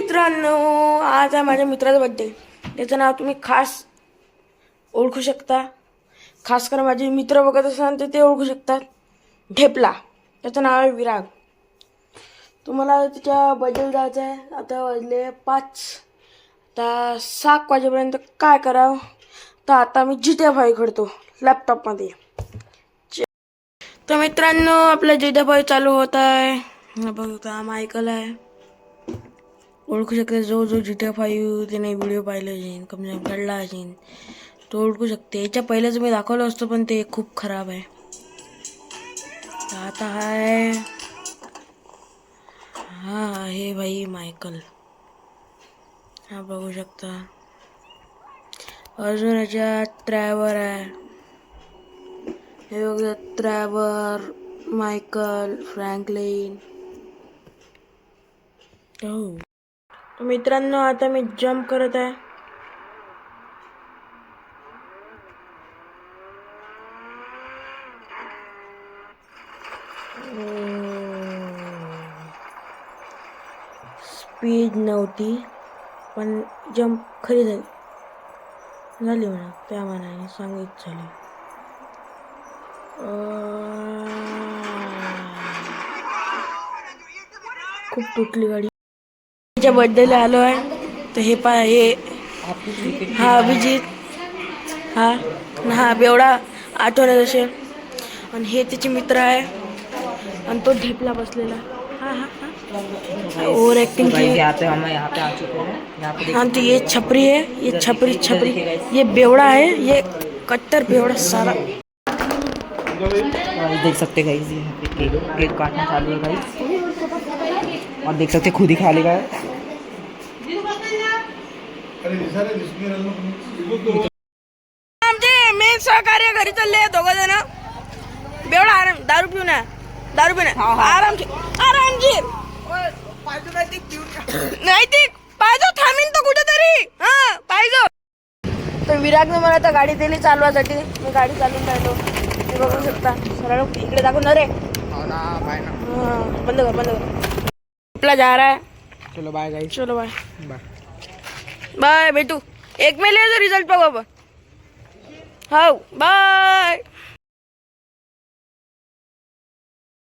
मित्रांनो, आज आहे माझ्या मित्राचा बड्डे. त्याचं नाव तुम्ही खास ओळखू शकता. खास कर माझे मित्र बघत असाल तर ते ओळखू शकतात. ढेपला. त्याचं नाव आहे विराग. तुम्हाला त्याच्या बड्डेला जायचं आहे. आता वाजले 5. आता 7 वाजेपर्यंत काय करावं. तर आता मी GTA 5 खेळतो लॅपटॉपमध्ये. तर मित्रांनो, आपला GTA 5 चालू होत आहे. बघता मायकल आहे. ओळखू शकते जो GTA 5 त्याने व्हिडिओ पाहिला असेल, कमी खेळला असेल तो ओळखू शकते. याच्या पहिल्याच मी दाखवलं असतं पण ते खूप खराब आहे. आता आहे हा हे भाई मायकल. हा बघू शकता. अजून याच्यात ट्रॅव्हर आहे. हे बघा, ट्रॅव्हर, मायकल, फ्रँकलिन. हो मित्रांनो, आता मी जंप करत आहे. स्पीड नव्हती पण जंप खरी झाली म्हणा, त्या मनाने सांगित झाली. खूप तुटली गाडी. तिच्या बर्थडेला आलो आहे. तर हे हा अभिजित, हा बेवडा आठवण्यात असेल. आणि हे त्याचे मित्र आहे. आणि तो ढेपला बसलेला. और एक्टिंग की. यहाँ पे आ चुके हैं. हाँ, तो ये छपरी है. ये छपरी ये बेवड़ा है. ये कट्टर बेवड़ा सारा. देख सकते गाइस, यहाँ पे केक काटना चालू है गाइस. और देख सकते खुद ही खा लेगा. आमचे मेन सहकार्य घरी चालले दोघं जण. बेवडा आराम, दारू पिऊ ना, आरामशीर. नैतिक पाहिजे थांबीन तो कुठेतरी. हा पाहिजे. तर विरागने मला आता गाडी दिली चालवासाठी. मी गाडी चालवून राहिलो. ते बघू शकता. सरळ इकडे दाखवून रे. बंद कर. आपला जा रहा है. चलो बाय गाइस. चलो बाय बाय. भेटू 1 मे रिझल्ट बघू आपण. हो बाय.